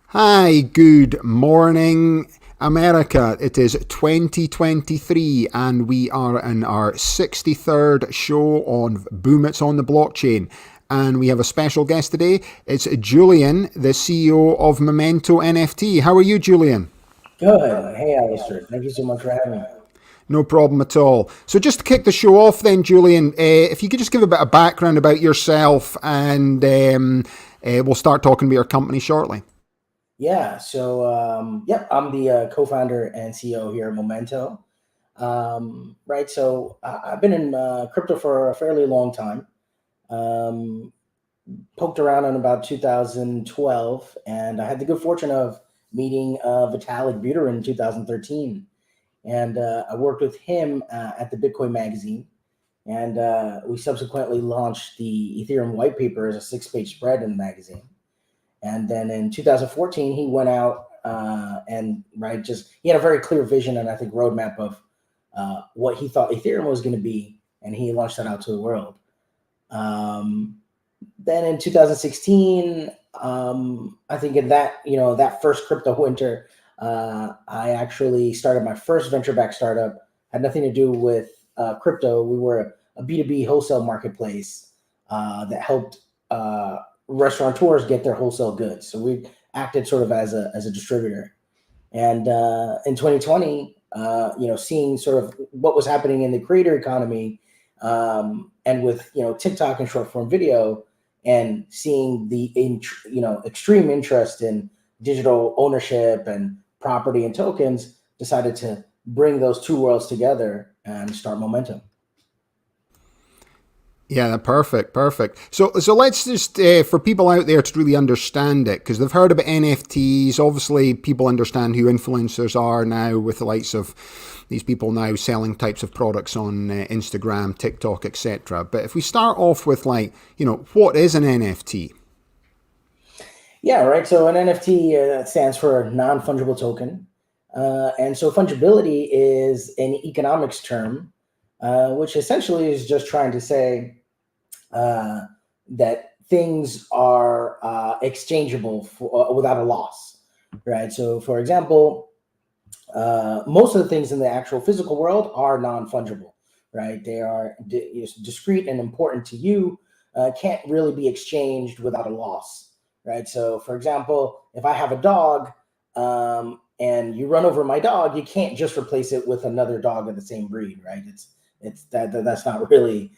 Hi, good morning, America. It is 2023 and we are in our 63rd show on Boom It's on the Blockchain. And we have a special guest today. It's Julian, the CEO of Memento NFT. How are you, Julian? Good. Hey, Alistair. Thank you so much for having me. No problem at all. So just to kick the show off then, Julian, if you could just give a bit of background about yourself and we'll start talking about your company shortly. Yeah. Yep, I'm the co-founder and CEO here at Memento. Right. I've been in crypto for a fairly long time. Um, Poked around in about 2012, and I had the good fortune of meeting Vitalik Buterin in 2013. And I worked with him at the Bitcoin magazine. And we subsequently launched the Ethereum white paper as a 6-page spread in the magazine. And then in 2014, he went out and just he had a very clear vision and I think roadmap of what he thought Ethereum was going to be, and he launched that out to the world. Then in 2016, I think in that that first crypto winter, I actually started my first venture-backed startup. Had nothing to do with crypto. We were a B2B wholesale marketplace that helped restaurateurs get their wholesale goods. So we acted sort of as a distributor. And in 2020, seeing sort of what was happening in the creator economy, and with TikTok and short form video, and seeing the extreme interest in digital ownership and property and tokens, decided to bring those two worlds together and start Momentum. Yeah, perfect. So let's just for people out there to really understand it, because they've heard about NFTs. Obviously, people understand who influencers are now, with the likes of these people now selling types of products on Instagram, TikTok, etc. But if we start off with what is an NFT? Yeah, right. So an NFT stands for non-fungible token, and so fungibility is an economics term, which essentially is just trying to say that things are exchangeable without a loss, right? So, for example, most of the things in the actual physical world are non-fungible, right? They are discrete and important to you, can't really be exchanged without a loss, right? So, for example, if I have a dog and you run over my dog, you can't just replace it with another dog of the same breed, right? That's not really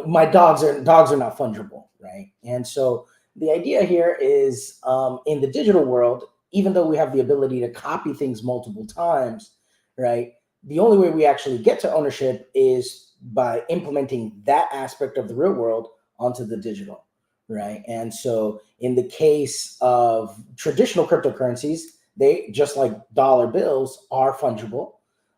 my dogs are not fungible, right? And so the idea here is in the digital world, even though we have the ability to copy things multiple times, right? The only way we actually get to ownership is by implementing that aspect of the real world onto the digital, right? And so in the case of traditional cryptocurrencies, they, just like dollar bills, are fungible.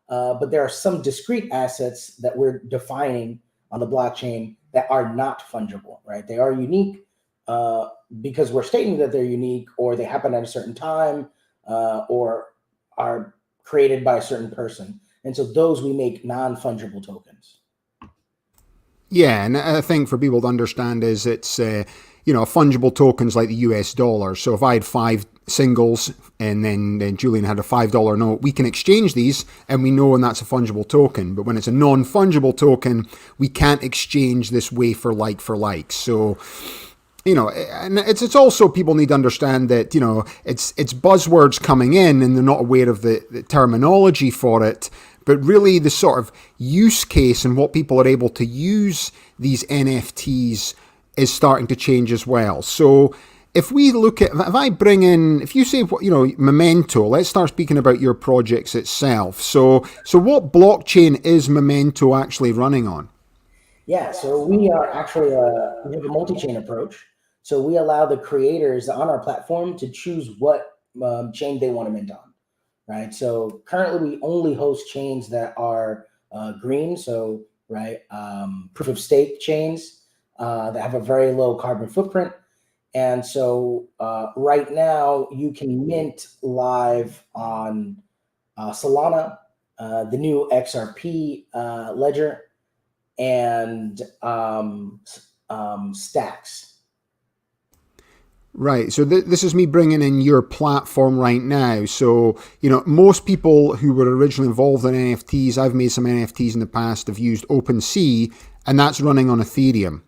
But there are some discrete assets that we're defining on the blockchain that are not fungible, right? They are unique because we're stating that they're unique, or they happen at a certain time, or are created by a certain person. And so those we make non-fungible tokens. Yeah, and I think for people to understand is it's fungible tokens like the US dollar. So if I had 5 singles and then Julian had a $5 note, we can exchange these and we know, and that's a fungible token. But when it's a non-fungible token, we can't exchange this way for like. So and it's also, people need to understand that it's buzzwords coming in and they're not aware of the terminology for it. But really, the sort of use case and what people are able to use these NFTs is starting to change as well. So if we look at, if you say, Memento, let's start speaking about your projects itself. So what blockchain is Memento actually running on? Yeah, so we are actually we have a multi-chain approach. So we allow the creators on our platform to choose what chain they want to mint on, right? So currently we only host chains that are green, so proof of stake chains that have a very low carbon footprint. And so right now you can mint live on Solana, the new XRP ledger, and stacks. Right. So this is me bringing in your platform right now. So, most people who were originally involved in NFTs, I've made some NFTs in the past, have used OpenSea, and that's running on Ethereum.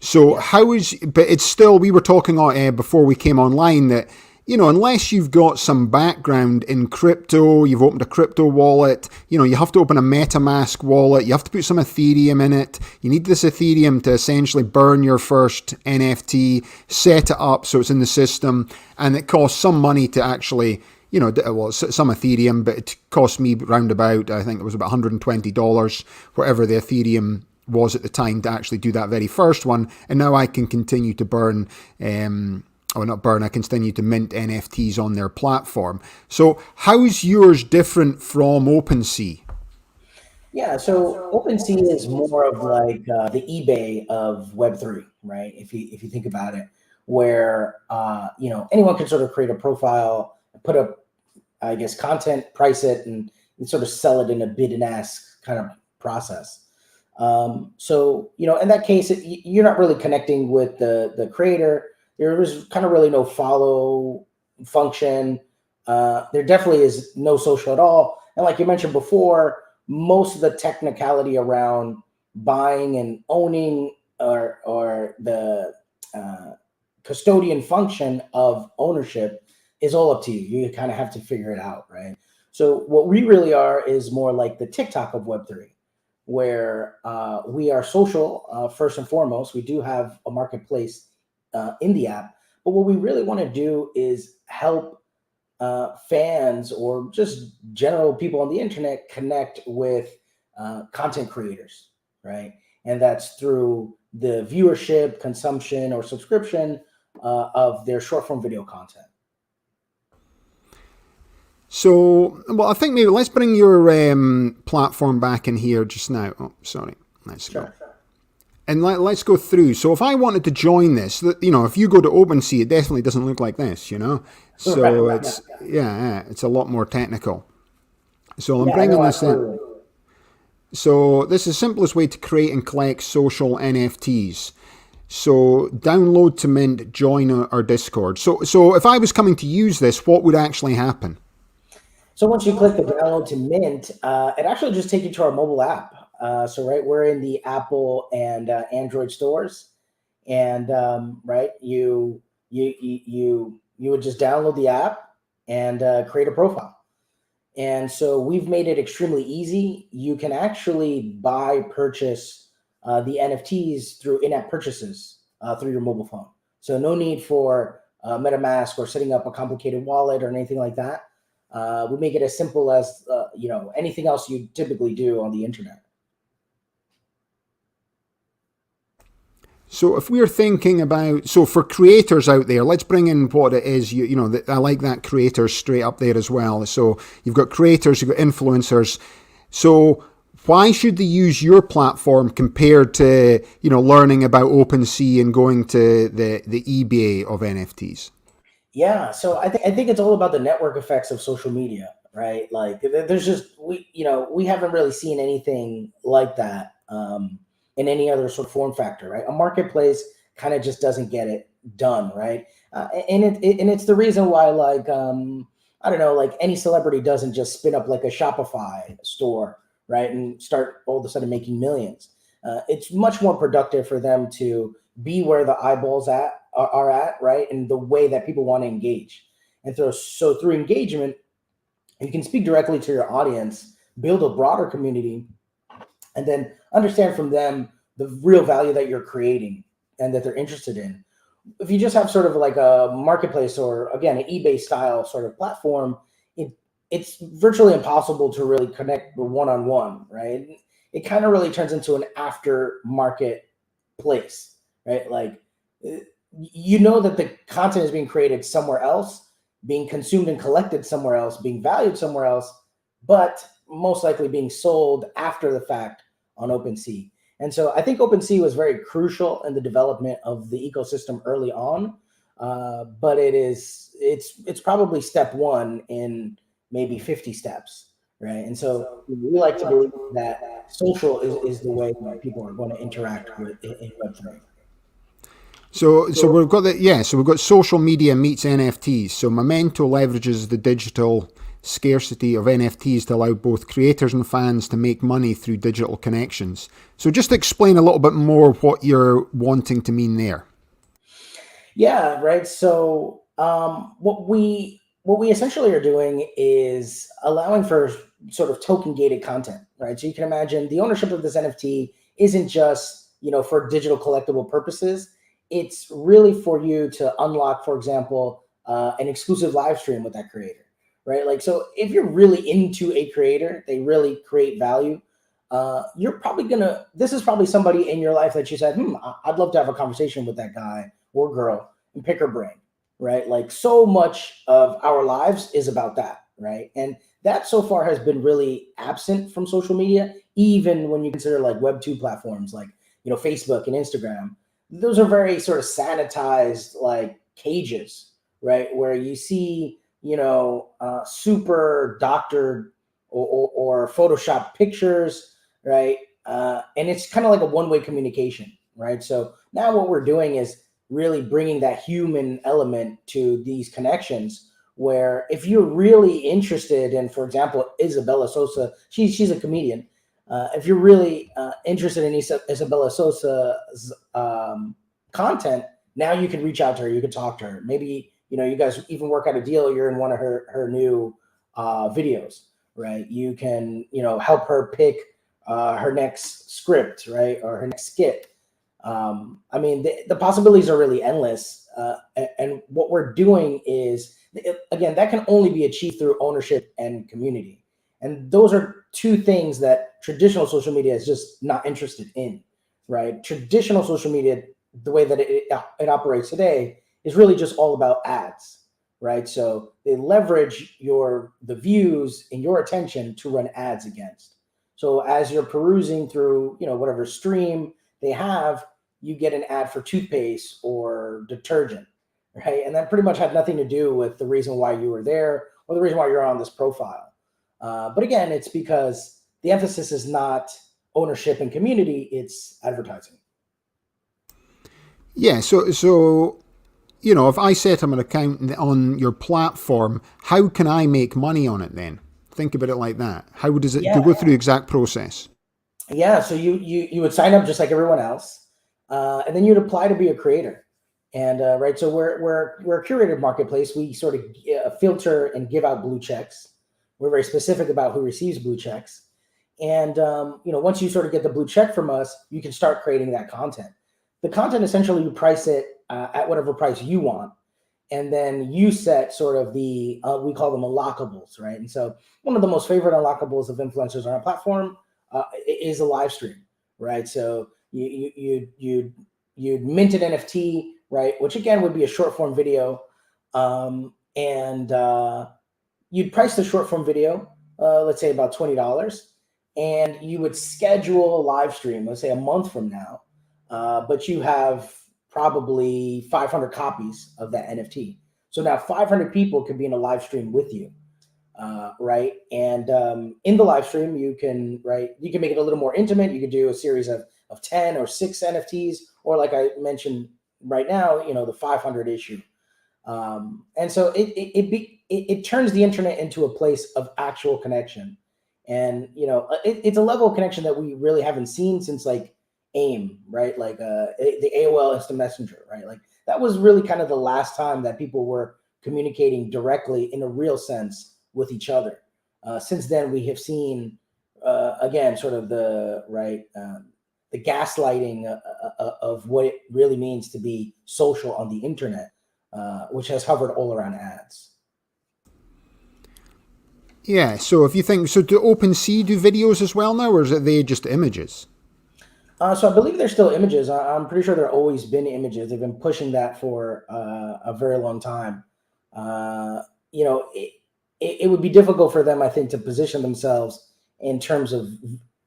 So Yeah. but it's still, we were talking before we came online that, unless you've got some background in crypto, you've opened a crypto wallet, you have to open a MetaMask wallet, you have to put some Ethereum in it. You need this Ethereum to essentially burn your first NFT, set it up so it's in the system, and it costs some money to actually, some Ethereum, but it cost me roundabout, I think it was about $120, whatever the Ethereum was at the time, to actually do that very first one. And now I can continue to burn, not burn, I continue to mint NFTs on their platform. So how's yours different from OpenSea? Yeah, so OpenSea is more of like the eBay of Web3, right? If you think about it, where anyone can sort of create a profile, put up, I guess, content, price it, and sort of sell it in a bid and ask kind of process. So in that case, you're not really connecting with the creator. There was kind of really no follow function. There definitely is no social at all. And like you mentioned before, most of the technicality around buying and owning, or the custodian function of ownership, is all up to you. You kind of have to figure it out, right? So what we really are is more like the TikTok of Web3, where we are social first and foremost. We do have a marketplace in the app, but what we really want to do is help fans or just general people on the internet connect with content creators, right? And that's through the viewership, consumption, or subscription of their short form video content. So, well, I think maybe let's bring your platform back in here just now. Oh, sorry. Let's go. Sure. And let's go through. So if I wanted to join this, if you go to OpenSea, it definitely doesn't look like this, So Right. it's a lot more technical. So I'm Yeah, I bringing know, this in. absolutely. So this is the simplest way to create and collect social NFTs. So download to mint, join our Discord. So if I was coming to use this, what would actually happen? So once you click the download to Mint, it actually just takes you to our mobile app. So right, we're in the Apple and Android stores, and right, you would just download the app and create a profile. And so we've made it extremely easy. You can actually purchase the NFTs through in-app purchases through your mobile phone. So no need for MetaMask or setting up a complicated wallet or anything like that. We make it as simple as anything else you typically do on the internet. So if we're thinking about, so for creators out there, let's bring in what it is. I like that creators straight up there as well. So you've got creators, you've got influencers. So why should they use your platform compared to, learning about OpenSea and going to the eBay of NFTs? Yeah, so I think it's all about the network effects of social media, right? Like there's just we haven't really seen anything like that in any other sort of form factor, right? A marketplace kind of just doesn't get it done, right? And it's the reason why, like I don't know, like any celebrity doesn't just spin up like a Shopify store, right, and start all of a sudden making millions. It's much more productive for them to be where the eyeballs are at, right, and the way that people want to engage. And so through engagement, you can speak directly to your audience, build a broader community, and then understand from them the real value that you're creating and that they're interested in. If you just have sort of like a marketplace or again an eBay style sort of platform, it's virtually impossible to really connect one-on-one, right? It kind of really turns into an aftermarket place, right? Like that the content is being created somewhere else, being consumed and collected somewhere else, being valued somewhere else, but most likely being sold after the fact on OpenSea. And so I think OpenSea was very crucial in the development of the ecosystem early on, but it's probably step one in maybe 50 steps, right? And so we like to believe that social is the way that people are going to interact with in Web3. So we've got so we've got social media meets NFTs. So Memento leverages the digital scarcity of NFTs to allow both creators and fans to make money through digital connections. So just explain a little bit more what you're wanting to mean there. Yeah, right. So what we essentially are doing is allowing for sort of token gated content, right? So you can imagine the ownership of this NFT isn't just, for digital collectible purposes. It's really for you to unlock, for example, an exclusive live stream with that creator, right? Like, so if you're really into a creator, they really create value. You're probably gonna. This is probably somebody in your life that you said, I'd love to have a conversation with that guy or girl and pick her brain, right? Like, so much of our lives is about that, right? And that so far has been really absent from social media, even when you consider like Web2 platforms like, Facebook and Instagram. Those are very sort of sanitized like cages, right? Where you see, super doctored or Photoshop pictures, right? And it's kind of like a one-way communication, right? So now what we're doing is really bringing that human element to these connections, where if you're really interested in, for example, Isabella Sosa, she's a comedian. If you're really interested in Isabella Sosa's content, now you can reach out to her, you can talk to her. Maybe, you guys even work out a deal, you're in one of her new videos, right? You can, help her pick her next script, right? Or her next skit. I mean, the possibilities are really endless. And what we're doing is, again, that can only be achieved through ownership and community. And those are two things that traditional social media is just not interested in, right? Traditional social media, the way that it operates today, is really just all about ads, right? So they leverage the views and your attention to run ads against. So as you're perusing through, whatever stream they have, you get an ad for toothpaste or detergent, right? And that pretty much had nothing to do with the reason why you were there or the reason why you're on this profile. But again, it's because the emphasis is not ownership and community, it's advertising. Yeah, so if I set up an account on your platform, how can I make money on it then? Think about it like that. How does it Yeah, go through the exact process? yeah. So you would sign up just like everyone else, and then you'd apply to be a creator. And right, so we're a curated marketplace. We sort of filter and give out blue checks. We're very specific about who receives blue checks. And once you sort of get the blue check from us, you can start creating that content. The content, essentially, you price it at whatever price you want, and then you set sort of the we call them unlockables, right? And so one of the most favorite unlockables of influencers on our platform is a live stream, right? So you'd mint an NFT, right? Which again would be a short form video, and you'd price the short form video, let's say about $20, and you would schedule a live stream, let's say a month from now, but you have probably 500 copies of that NFT. So now 500 people could be in a live stream with you, right? And in the live stream, you can make it a little more intimate. You could do a series of 10 or 6 NFTs, or like I mentioned right now, the 500 issue. And so it turns the internet into a place of actual connection. And, it's a level of connection that we really haven't seen since like AIM, right? Like the AOL Instant Messenger, right? Like that was really kind of the last time that people were communicating directly in a real sense with each other. Since then, we have seen, again, sort of the gaslighting of what it really means to be social on the internet, which has hovered all around ads. Yeah, so if you think, so do OpenSea do videos as well now, or is it they just images? So I believe they're still images. I'm pretty sure there have always been images. They've been pushing that for a very long time. It would be difficult for them, I think, to position themselves in terms of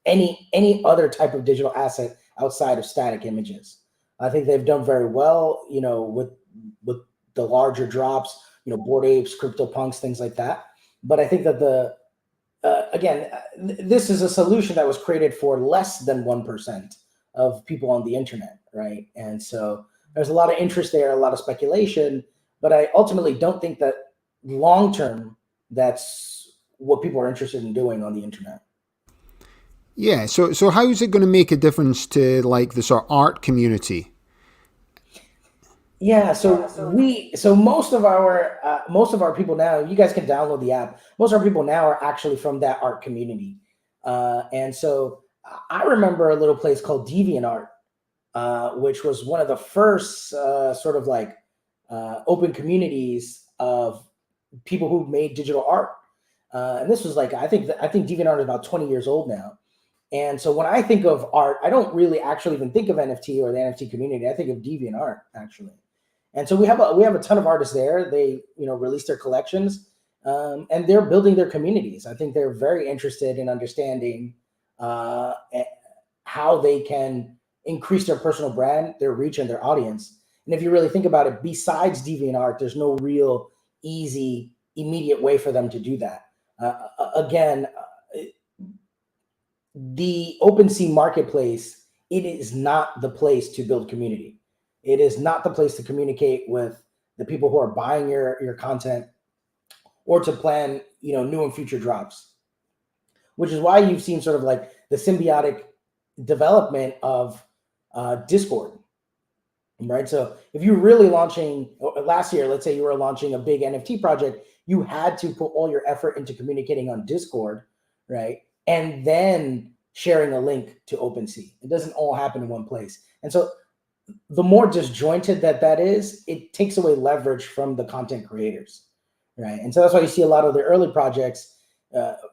any other type of digital asset outside of static images. I think they've done very well, with the larger drops, Bored Apes, CryptoPunks, things like that. But I think that this is a solution that was created for less than 1% of people on the internet, right? And so there's a lot of interest there, a lot of speculation, but I ultimately don't think that long term that's what people are interested in doing on the internet. Yeah. So how is it going to make a difference to like the sort of art community? Yeah, so most of our people now, you guys can download the app. Most of our people now are actually from that art community, and so I remember a little place called DeviantArt, which was one of the first sort of like open communities of people who made digital art. And this was like I think DeviantArt is about 20 years old now. And so when I think of art, I don't really actually even think of NFT or the NFT community. I think of DeviantArt actually. And so we have a ton of artists there. They release their collections, and they're building their communities. I think they're very interested in understanding uh, how they can increase their personal brand, their reach, and their audience. And if you really think about it, besides DeviantArt, there's no real easy, immediate way for them to do that. Again, the OpenSea marketplace, it is not the place to build community. It is not the place to communicate with the people who are buying your content or to plan, new and future drops, which is why you've seen sort of like the symbiotic development of Discord, right? So if you're really launching last year, let's say you were launching a big NFT project, you had to put all your effort into communicating on Discord, right? And then sharing a link to OpenSea. It doesn't all happen in one place. And so the more disjointed that is, it takes away leverage from the content creators, right? And so that's why you see a lot of the early projects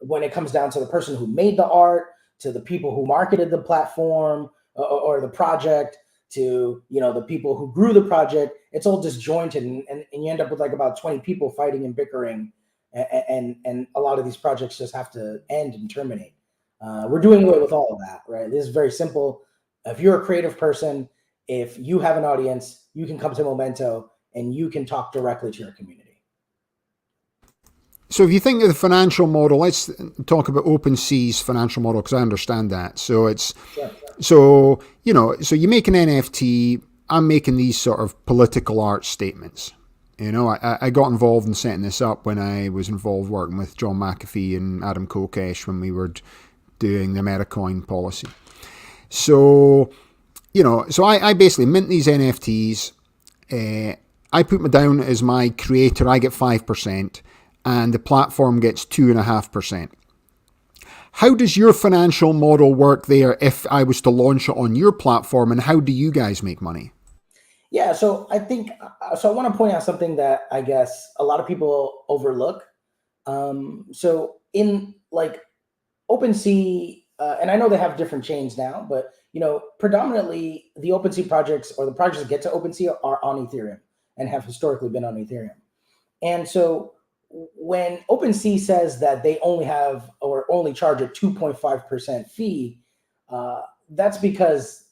when it comes down to the person who made the art, to the people who marketed the platform or the project, to the people who grew the project. It's all disjointed, and you end up with like about 20 people fighting and bickering, and a lot of these projects just have to end and terminate. We're doing away with all of that, right? This is very simple. If you're a creative person, if you have an audience, you can come to Memento and you can talk directly to your community. So if you think of the financial model, let's talk about OpenSea's financial model because I understand that. So it's Sure. so you make an NFT. I'm making these sort of political art statements. I got involved in setting this up when I was involved working with John McAfee and Adam Kokesh when we were doing the Americoin policy. So, so I basically mint these NFTs. I put me down as my creator. I get 5%, and the platform gets 2.5%. How does your financial model work there if I was to launch it on your platform, and how do you guys make money? Yeah, so I think so. I want to point out something that I guess a lot of people overlook. So in like OpenSea, and I know they have different chains now, but predominantly the OpenSea projects or the projects that get to OpenSea are on Ethereum and have historically been on Ethereum. And so when OpenSea says that they only have or only charge a 2.5% fee, that's because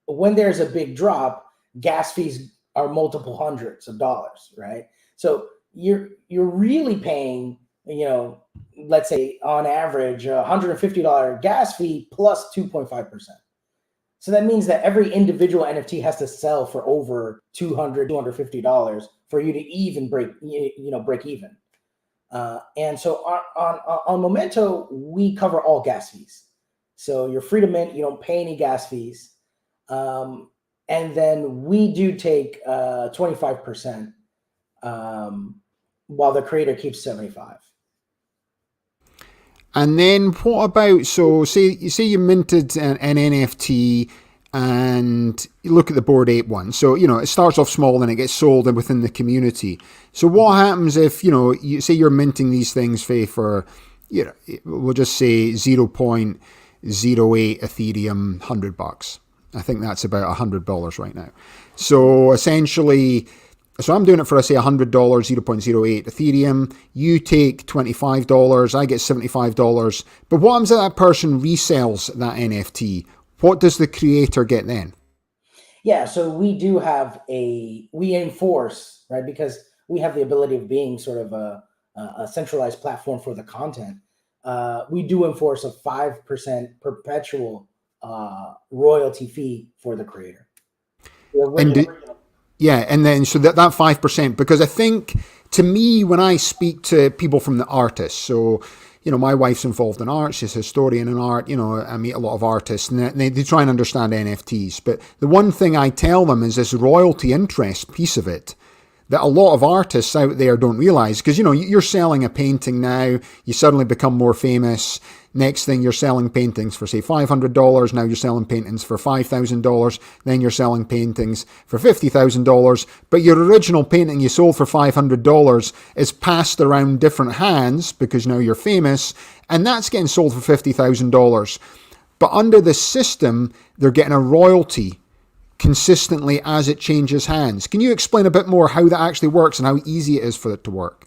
when there's a big drop, gas fees are multiple hundreds of dollars, right? So you're really paying, let's say on average, $150 gas fee plus 2.5%. So that means that every individual NFT has to sell for over $250 for you to even break even. And so on Memento, we cover all gas fees. So you're free to mint. You don't pay any gas fees. And then we do take 25%, while the creator keeps 75. And then what about, so say you minted an NFT and you look at the Bored Ape one. So, it starts off small and it gets sold within the community. So what happens if, you say you're minting these things for we'll just say 0.08 Ethereum, $100. I think that's about $100 right now. So essentially, so I'm doing it for, I say, $100, 0.08 Ethereum. You take $25, I get $75. But what happens if that person resells that NFT? What does the creator get then? Yeah, so we enforce, right? Because we have the ability of being sort of a centralized platform for the content. We do enforce a 5% perpetual royalty fee for the creator. The And original. yeah, and then so that 5%, because I think to me when I speak to people from the artists, so my wife's involved in art, she's a historian in art. I meet a lot of artists, and they try and understand NFTs. But the one thing I tell them is this royalty interest piece of it that a lot of artists out there don't realize, because you're selling a painting now, you suddenly become more famous. Next thing, you're selling paintings for say $500. Now you're selling paintings for $5,000. Then you're selling paintings for $50,000. But your original painting you sold for $500 is passed around different hands because now you're famous, and that's getting sold for $50,000. But under the system, they're getting a royalty consistently as it changes hands. Can you explain a bit more how that actually works and how easy it is for it to work?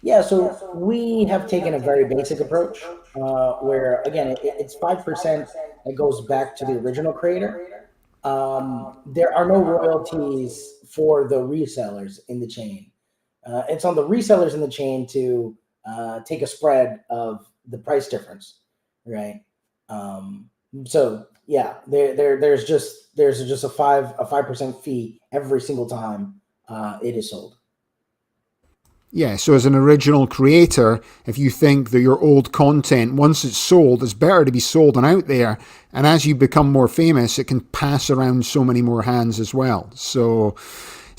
Yeah, so we have taken a very basic approach where, again, it's 5% that goes back to the original creator. There are no royalties for the resellers in the chain. It's on the resellers in the chain to take a spread of the price difference, right? So yeah, there's just a 5% fee every single time it is sold. Yeah, so as an original creator, if you think that your old content, once it's sold, it's better to be sold and out there. And as you become more famous, it can pass around so many more hands as well. So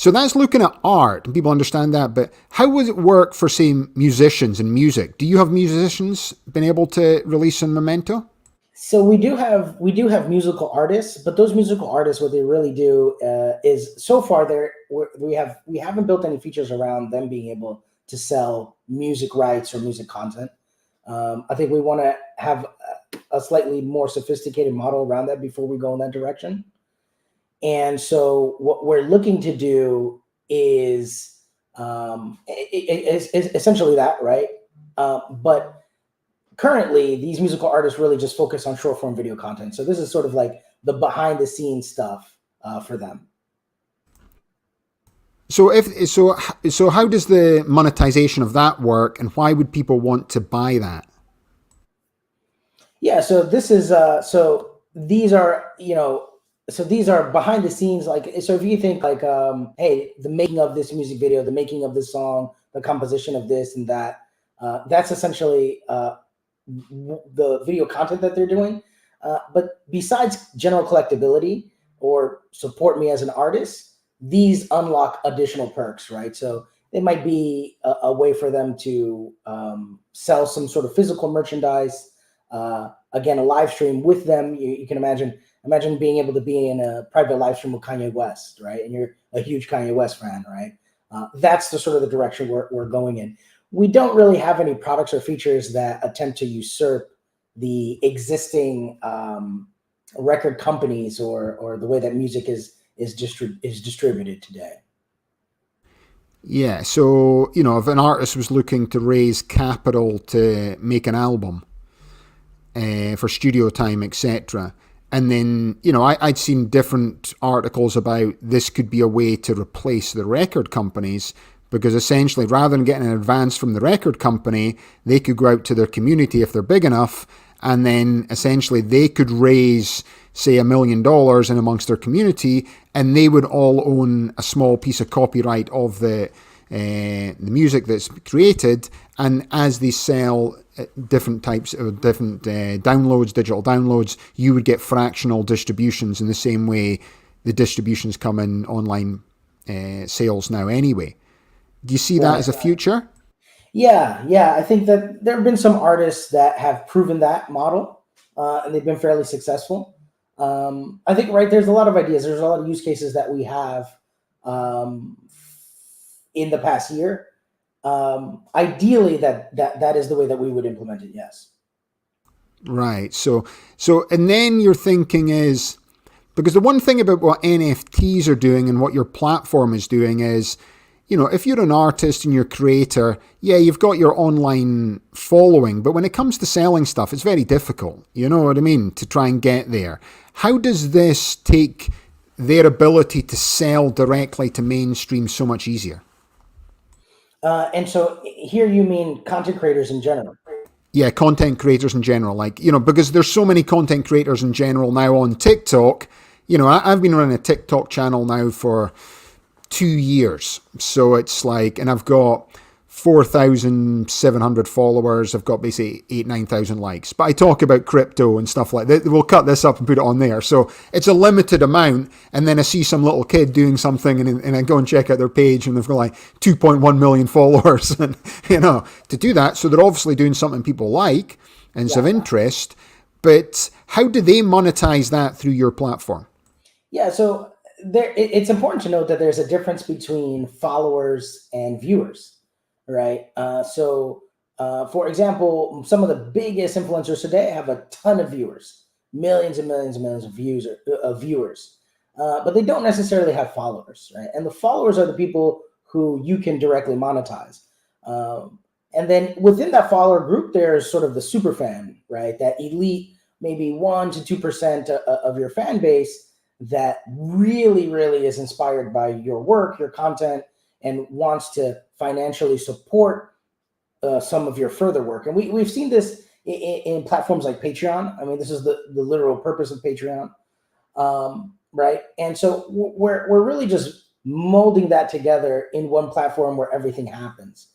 that's looking at art, and people understand that. But how would it work for, say, musicians and music? Do you have musicians been able to release in Memento? So we do have musical artists, but those musical artists, what they really do is so far we haven't built any features around them being able to sell music rights or music content. I think we want to have a slightly more sophisticated model around that before we go in that direction. And so what we're looking to do is is essentially that, right? But currently these musical artists really just focus on short form video content. So this is sort of like the behind the scenes stuff for them. So how does the monetization of that work, and why would people want to buy that? Yeah. So this is so these are so these are behind the scenes. Like, so if you think like hey, the making of this music video, the making of this song, the composition of this and that, that's essentially the video content that they're doing. But besides general collectability or support me as an artist, these unlock additional perks, right? So it might be a way for them to sell some sort of physical merchandise. Again, a live stream with them. You can imagine being able to be in a private live stream with Kanye West, right? And you're a huge Kanye West fan, right? That's the sort of the direction we're going in. We don't really have any products or features that attempt to usurp the existing record companies or the way that music is distributed today. Yeah, so if an artist was looking to raise capital to make an album for studio time, etc., and then I'd seen different articles about this could be a way to replace the record companies, because essentially rather than getting an advance from the record company, they could go out to their community if they're big enough, and then essentially they could raise, say, $1 million in amongst their community, and they would all own a small piece of copyright of the music that's created. And as they sell different types of different downloads, digital downloads, you would get fractional distributions in the same way the distributions come in online sales now anyway. Do you see that as a future? Yeah. I think that there have been some artists that have proven that model, and they've been fairly successful. I think, right, there's a lot of ideas. There's a lot of use cases that we have in the past year. Ideally, that is the way that we would implement it. Yes. Right. So, and then your thinking is, because the one thing about what NFTs are doing and what your platform is doing is, if you're an artist and you're a creator, yeah, you've got your online following, but when it comes to selling stuff, it's very difficult. You know what I mean? To try and get there. How does this take their ability to sell directly to mainstream so much easier? And so here you mean content creators in general. Yeah, content creators in general, because there's so many content creators in general now on TikTok. I've been running a TikTok channel now for 2 years. So it's like, and I've got 4,700 followers. I've got basically 9,000 likes. But I talk about crypto and stuff like that. We'll cut this up and put it on there. So it's a limited amount. And then I see some little kid doing something and I go and check out their page and they've got like 2.1 million followers. And, to do that. So they're obviously doing something people like and it's of interest. But how do they monetize that through your platform? Yeah, so it's important to note that there's a difference between followers and viewers, right? For example, some of the biggest influencers today have a ton of viewers, millions and millions and millions of viewers, but they don't necessarily have followers, right? And the followers are the people who you can directly monetize. And then within that follower group, there's sort of the super fan, right? That elite, maybe 1 to 2% of your fan base that really, really is inspired by your work, your content, and wants to financially support some of your further work. And we've seen this in platforms like Patreon. I mean, this is the literal purpose of Patreon, right? And so we're really just molding that together in one platform where everything happens,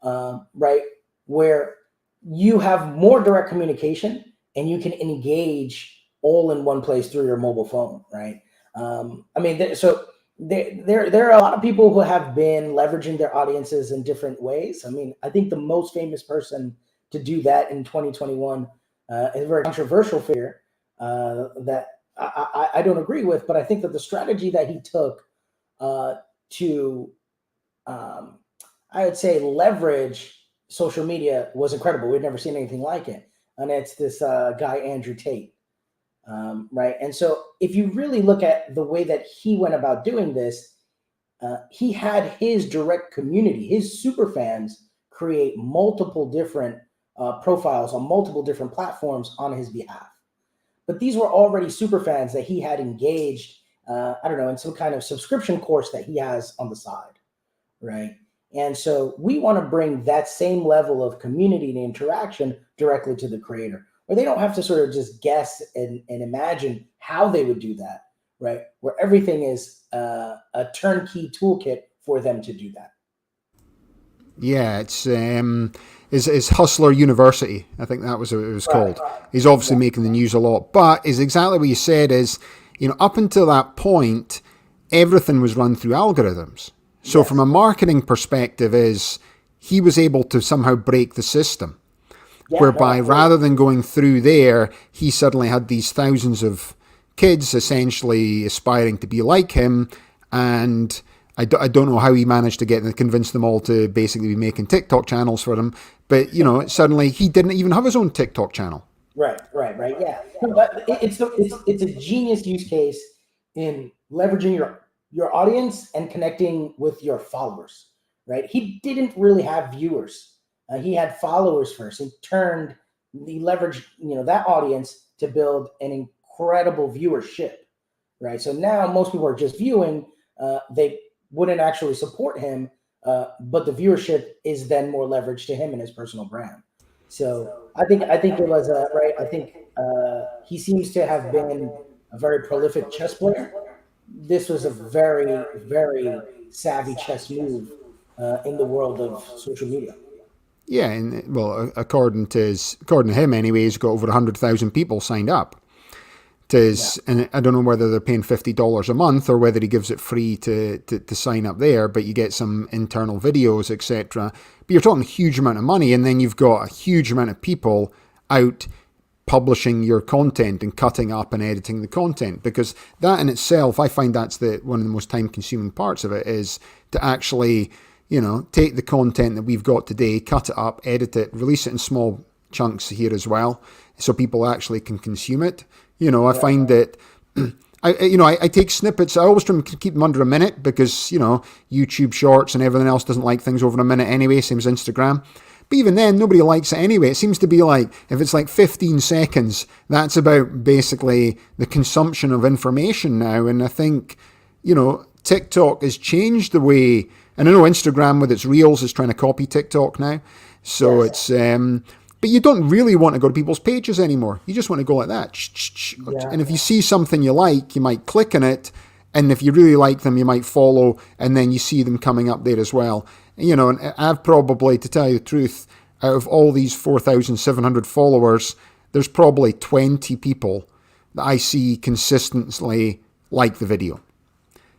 right? Where you have more direct communication and you can engage all in one place through your mobile phone, right? There are a lot of people who have been leveraging their audiences in different ways. I mean, I think the most famous person to do that in 2021 is a very controversial figure that I don't agree with, but I think that the strategy that he took to, I would say, leverage social media was incredible. We'd never seen anything like it. And it's this guy, Andrew Tate. Right. And so if you really look at the way that he went about doing this, he had his direct community, his super fans, create multiple different profiles on multiple different platforms on his behalf. But these were already super fans that he had engaged, in some kind of subscription course that he has on the side. Right. And so we want to bring that same level of community and interaction directly to the creator, where they don't have to sort of just guess and imagine how they would do that, right? Where everything is a turnkey toolkit for them to do that. Yeah, it's Hustler University. I think that was what it was called. Right. He's obviously making the news a lot, but is exactly what you said is, up until that point, everything was run through algorithms. So from a marketing perspective he was able to somehow break the system. Whereby rather than going through there, he suddenly had these thousands of kids essentially aspiring to be like him. And I don't know how he managed to convince them all to basically be making TikTok channels for him. But, suddenly he didn't even have his own TikTok channel. Right. Yeah. But it's a genius use case in leveraging your audience and connecting with your followers, right? He didn't really have viewers. He had followers first. He leveraged, that audience to build an incredible viewership, right? So now most people are just viewing. They wouldn't actually support him, but the viewership is then more leveraged to him and his personal brand. So I think it was right. I think he seems to have been a very prolific chess player. This was a very, very savvy chess move in the world of social media. Yeah, and well, according to him anyway, he's got over 100,000 people signed up. And I don't know whether they're paying $50 a month or whether he gives it free to sign up there, but you get some internal videos, etc. But you're talking a huge amount of money, and then you've got a huge amount of people out publishing your content and cutting up and editing the content, because that in itself, I find that's one of the most time-consuming parts of it, is to actually take the content that we've got today, cut it up, edit it, release it in small chunks here as well, so people actually can consume it. I find that I take snippets. I always try to keep them under a minute because, YouTube Shorts and everything else doesn't like things over a minute anyway, same as Instagram. But even then, nobody likes it anyway. It seems to be like, if it's like 15 seconds, that's about basically the consumption of information now. And I think, TikTok has changed the way, and I know Instagram with its Reels is trying to copy TikTok now. So it's, but But you don't really want to go to people's pages anymore. You just want to go like that. Yeah. And if you see something you like, you might click on it. And if you really like them, you might follow, and then you see them coming up there as well. You know, and I've probably, to tell you the truth, out of all these 4,700 followers, there's probably 20 people that I see consistently like the video.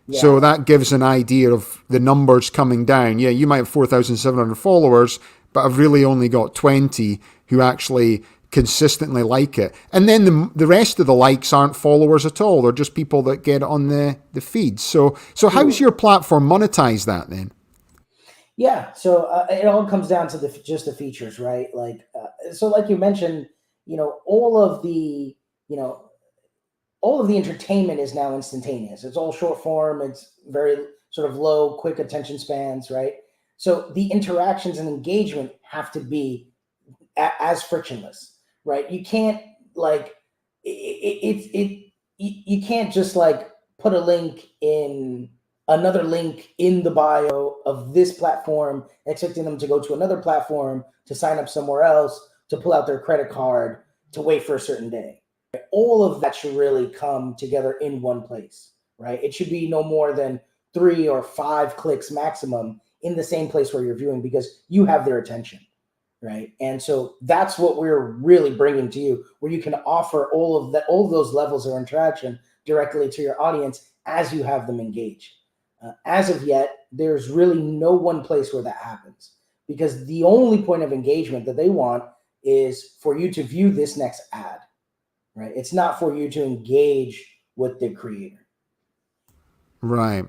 Yeah. So that gives an idea of the numbers coming down. Yeah, you might have 4,700 followers, but I've really only got 20 who actually consistently like it. And then the rest of the likes aren't followers at all. They're just people that get on the feeds. So how's your platform monetize that then? Yeah, so it all comes down to just the features, right? Like, so like you mentioned, you know, you know, all of the entertainment is now instantaneous. It's all short form. It's very sort of low, quick attention spans, right? So the interactions and engagement have to be as frictionless, right? You can't like you can't just like put a link in another link in the bio of this platform, expecting them to go to another platform to sign up somewhere else, to pull out their credit card, to wait for a certain day. All of that should really come together in one place, right? It should be no more than 3 or 5 clicks maximum in the same place where you're viewing, because you have their attention, right? And so that's what we're really bringing to you, where you can offer all of those levels of interaction directly to your audience as you have them engage. As of yet, there's really no one place where that happens, because the only point of engagement that they want is for you to view this next ad, right? It's not for you to engage with the creator. Right.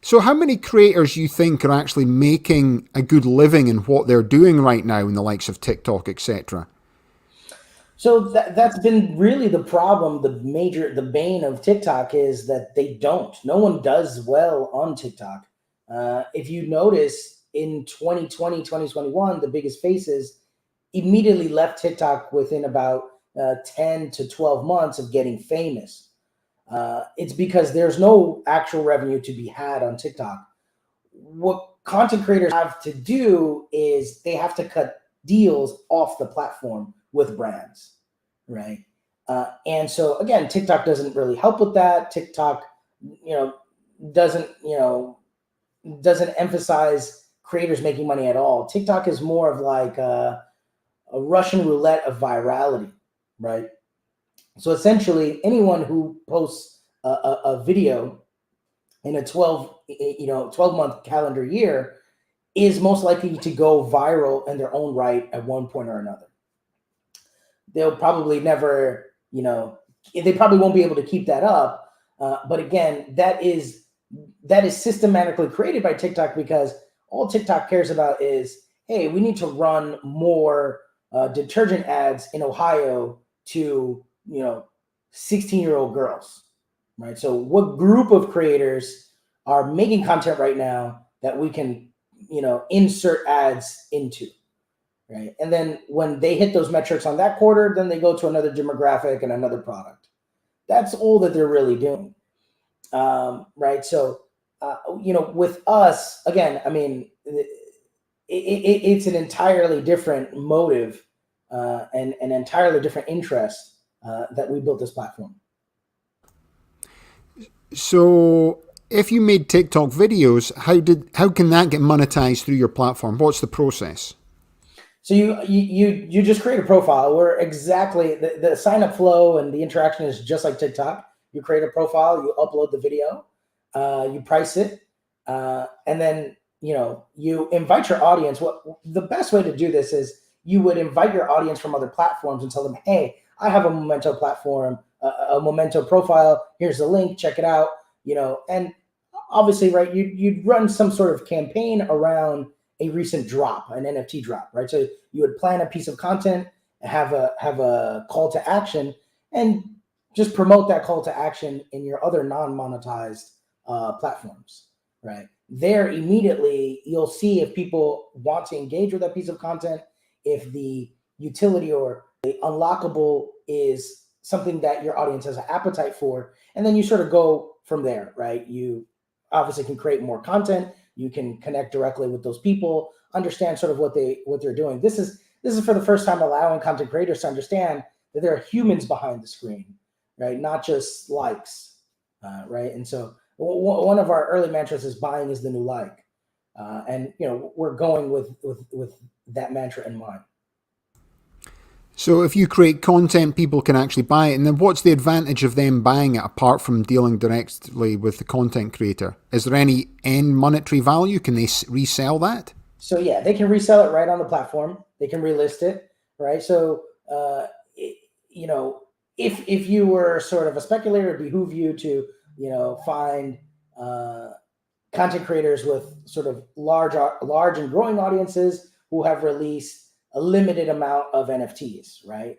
So how many creators you think are actually making a good living in what they're doing right now in the likes of TikTok, etc.? So that's been really the problem. The bane of TikTok is that they don't. No one does well on TikTok. If you notice, in 2020, 2021, the biggest faces immediately left TikTok within about 10 to 12 months of getting famous. It's because there's no actual revenue to be had on TikTok. What content creators have to do is they have to cut deals off the platform with brands, right? And so again, TikTok doesn't really help with that. TikTok, you know, doesn't you know doesn't emphasize creators making money at all. TikTok is more of like a Russian roulette of virality, right? So essentially, anyone who posts a video in a 12-month calendar year is most likely to go viral in their own right at one point or another. They'll probably never, they probably won't be able to keep that up. But again, that is systematically created by TikTok, because all TikTok cares about is, hey, we need to run more detergent ads in Ohio to 16-year-old girls, right? So what group of creators are making content right now that we can insert ads into, right? And then when they hit those metrics on that quarter, then they go to another demographic and another product. That's all that they're really doing, right? So with us, again, I mean, it's an entirely different motive and an entirely different interest that we built this platform. So if you made TikTok videos, how can that get monetized through your platform? What's the process? So you just create a profile where exactly the sign up flow and the interaction is just like TikTok. You create a profile, you upload the video, you price it, and then you invite your audience. What the best way to do this is, you would invite your audience from other platforms and tell them, hey, I have a Memento platform, a Memento profile. Here's the link. Check it out. And obviously, right, you'd run some sort of campaign around a recent drop, an NFT drop, right? So you would plan a piece of content, have a call to action, and just promote that call to action in your other non-monetized platforms, right? There immediately you'll see if people want to engage with that piece of content, if the utility or the unlockable is something that your audience has an appetite for, and then you sort of go from there, right? You obviously can create more content. You can connect directly with those people, understand sort of what they're doing. This is this is for the first time allowing content creators to understand that there are humans behind the screen, right? Not just likes, right? And so one of our early mantras is buying is the new like. And we're going with that mantra in mind. So if you create content, people can actually buy it. And then what's the advantage of them buying it apart from dealing directly with the content creator? Is there any end monetary value? Can they resell that? So yeah, they can resell it right on the platform. They can relist it, right? So if you were sort of a speculator, it behoove you to find content creators with sort of large and growing audiences who have released a limited amount of NFTs, right?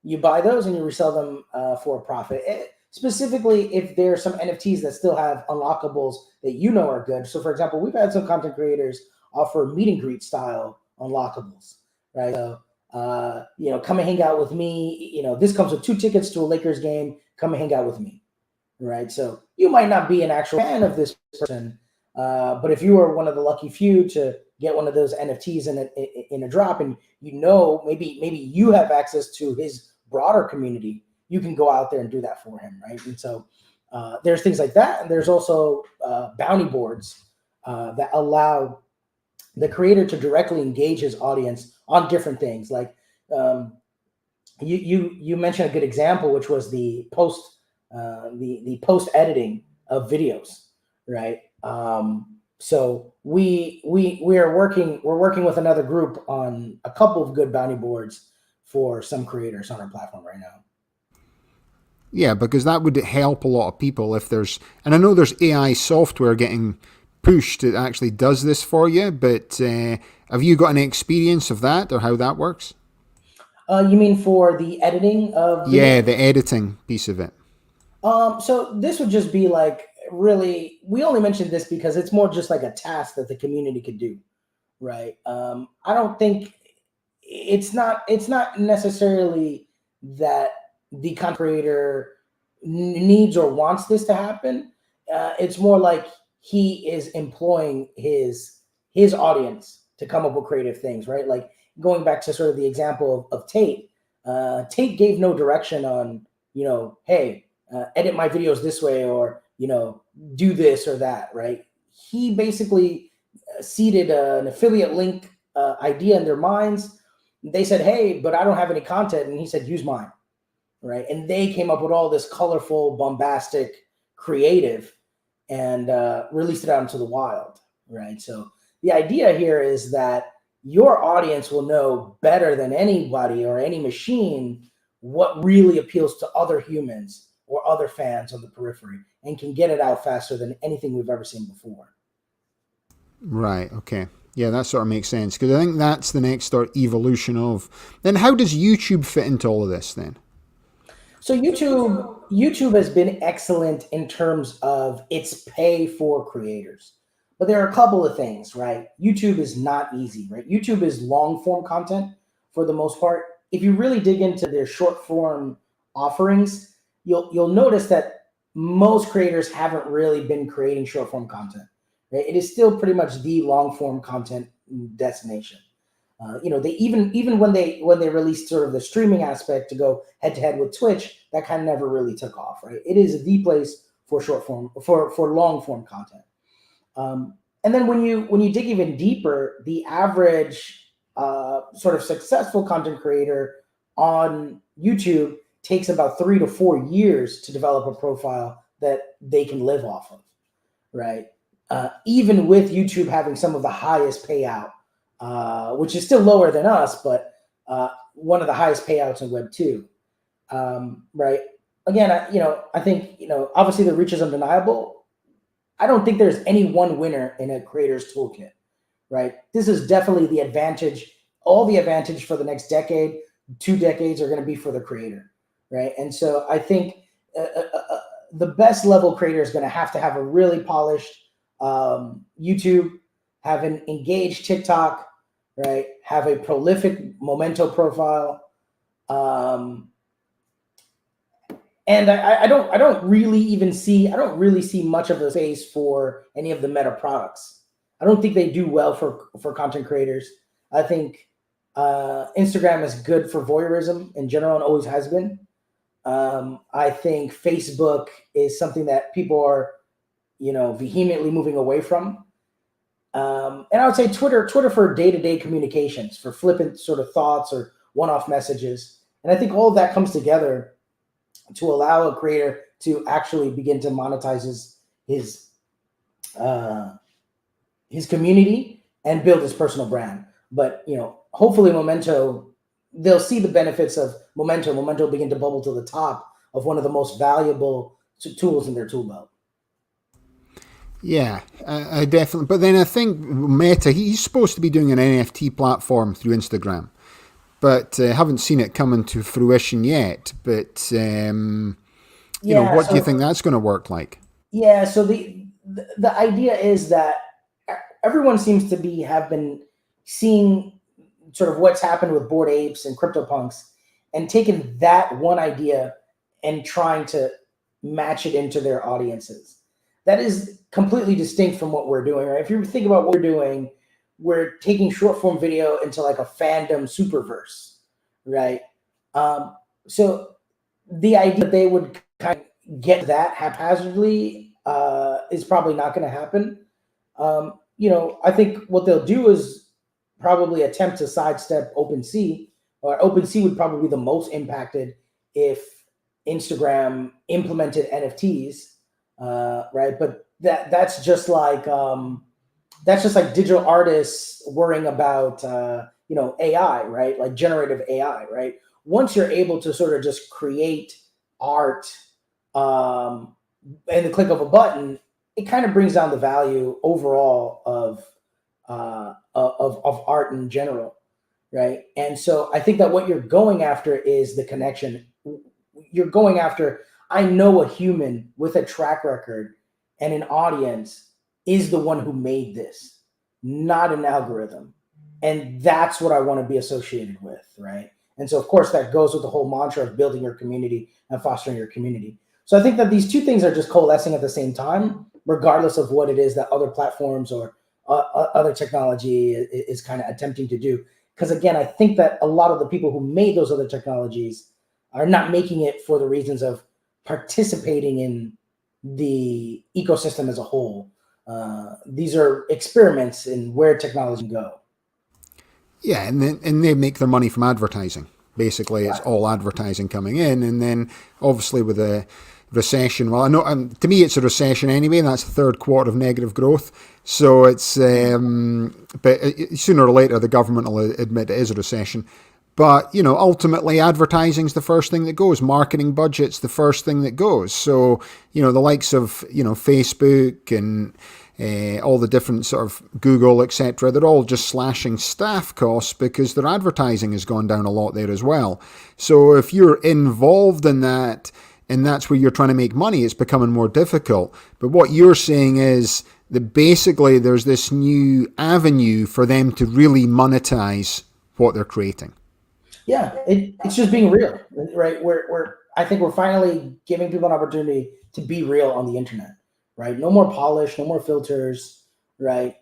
You buy those and you resell them for a profit. Specifically, if there's some NFTs that still have unlockables that are good. So, for example, we've had some content creators offer meet and greet style unlockables, right? So, come and hang out with me. This comes with 2 tickets to a Lakers game. Come and hang out with me, right? So you might not be an actual fan of this person, but if you are one of the lucky few to get one of those NFTs in a drop, and maybe you have access to his broader community, you can go out there and do that for him, right? And so there's things like that, and there's also bounty boards that allow the creator to directly engage his audience on different things. Like you mentioned a good example, which was the post editing of videos, right? So we're working with another group on a couple of good bounty boards for some creators on our platform right now. Yeah, because that would help a lot of people if and I know there's AI software getting pushed that actually does this for you, but have you got any experience of that or how that works? You mean for the editing of videos? Yeah, the editing piece of it. So this would just be like, really, we only mentioned this because it's more just like a task that the community could do, right? I don't think it's not necessarily that the content creator needs or wants this to happen. It's more like he is employing his audience to come up with creative things, right? Like going back to sort of the example of Tate. Tate gave no direction on, hey, edit my videos this way, or do this or that, right? He basically seeded an affiliate link idea in their minds. They said, hey, but I don't have any content, and he said, use mine, right? And they came up with all this colorful, bombastic creative and released it out into the wild, right? So the idea here is that your audience will know better than anybody or any machine what really appeals to other humans or other fans on the periphery, and can get it out faster than anything we've ever seen before. Right, okay. Yeah, that sort of makes sense, because I think that's the next sort of evolution of... Then how does YouTube fit into all of this then? So YouTube has been excellent in terms of its pay for creators. But there are a couple of things, right? YouTube is not easy, right? YouTube is long form content for the most part. If you really dig into their short form offerings, you'll notice that most creators haven't really been creating short form content, right? It is still pretty much the long form content destination. They even when they released sort of the streaming aspect to go head to head with Twitch, that kind of never really took off, right? It is the place for short form, for long form content. And then when you dig even deeper, the average sort of successful content creator on YouTube takes about 3 to 4 years to develop a profile that they can live off of, right? Even with YouTube having some of the highest payout, which is still lower than us, but one of the highest payouts in Web 2, right? Again, I think, obviously the reach is undeniable. I don't think there's any one winner in a creator's toolkit, right? This is definitely the advantage. All the advantage for the next decade, 2 decades are going to be for the creator, right? And so I think the best level creator is going to have a really polished YouTube, have an engaged TikTok, right? Have a prolific Memento profile. And I don't really see much of a space for any of the Meta products. I don't think they do well for content creators. I think Instagram is good for voyeurism in general and always has been. I think Facebook is something that people are, vehemently moving away from. And I would say Twitter for day-to-day communications, for flippant sort of thoughts or one-off messages. And I think all of that comes together to allow a creator to actually begin to monetize his community and build his personal brand. But hopefully Memento, they'll see the benefits of Memento. Memento begin to bubble to the top of one of the most valuable tools in their tool belt. Yeah, I definitely. But then I think Meta, he's supposed to be doing an NFT platform through Instagram, but I haven't seen it coming to fruition yet. But what do you think that's going to work like? Yeah, so the idea is that everyone seems to have been seeing sort of what's happened with Bored Apes and CryptoPunks and taken that one idea and trying to match it into their audiences. That is completely distinct from what we're doing, right? If you think about what we're doing, we're taking short form video into like a fandom superverse, right? So the idea that they would kind of get that haphazardly is probably not going to happen. I think what they'll do is probably attempt to sidestep OpenSea, or OpenSea would probably be the most impacted if Instagram implemented NFTs. Right, but that's just like digital artists worrying about AI, right? Like generative AI, right? Once you're able to sort of just create art in the click of a button, it kind of brings down the value overall of art in general, right? And so I think that what you're going after is the connection. You're going after, I know a human with a track record and an audience is the one who made this, not an algorithm. And that's what I want to be associated with, right? And so, of course, that goes with the whole mantra of building your community and fostering your community. So I think that these two things are just coalescing at the same time, regardless of what it is that other platforms or other technology is kind of attempting to do. Because, again, I think that a lot of the people who made those other technologies are not making it for the reasons of participating in the ecosystem as a whole. These are experiments in where technology can go. Yeah, and they make their money from advertising. Basically, it's all advertising coming in, and then obviously with a recession. Well, I know to me it's a recession anyway, and that's the third quarter of negative growth. So it's but sooner or later the government will admit it is a recession. But, ultimately advertising's the first thing that goes. Marketing budget's the first thing that goes. So, the likes of, Facebook and all the different sort of Google, etc., they're all just slashing staff costs because their advertising has gone down a lot there as well. So if you're involved in that and that's where you're trying to make money, it's becoming more difficult. But what you're saying is that basically there's this new avenue for them to really monetize what they're creating. Yeah, it's just being real, right? I think we're finally giving people an opportunity to be real on the internet, right? No more polish, no more filters, right?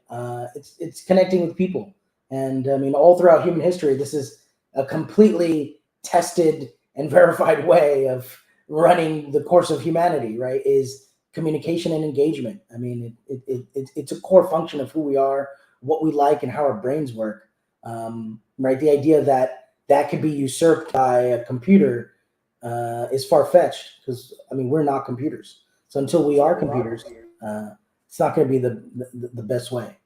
It's connecting with people, and I mean, all throughout human history, this is a completely tested and verified way of running the course of humanity, right? Is communication and engagement. I mean, it's a core function of who we are, what we like, and how our brains work, right? The idea that could be usurped by a computer is far-fetched because, I mean, we're not computers. So until we are computers, it's not going to be the best way.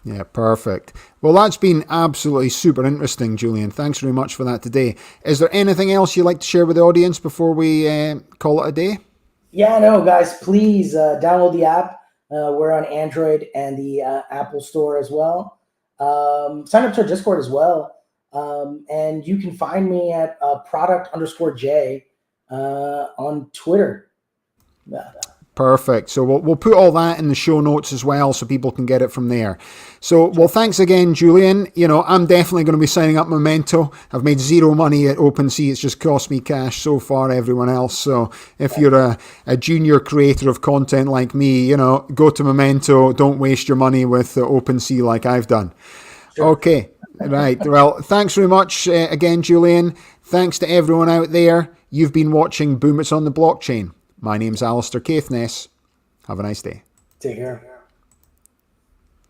Yeah, perfect. Well, that's been absolutely super interesting, Julian. Thanks very much for that today. Is there anything else you'd like to share with the audience before we call it a day? Yeah, no, guys, please download the app. We're on Android and the Apple Store as well. Sign up to our Discord as well. And you can find me at product_J on Twitter. Perfect. So we'll put all that in the show notes as well so people can get it from there. So, well, thanks again, Julian. I'm definitely going to be signing up Memento. I've made zero money at OpenSea. It's just cost me cash so far, everyone else. So if you're a junior creator of content like me, go to Memento. Don't waste your money with OpenSea like I've done. Sure. Okay. Right. Well, thanks very much again, Julian. Thanks to everyone out there. You've been watching Boom It's on the Blockchain. My name's Alistair Caithness. Have a nice day. Take care.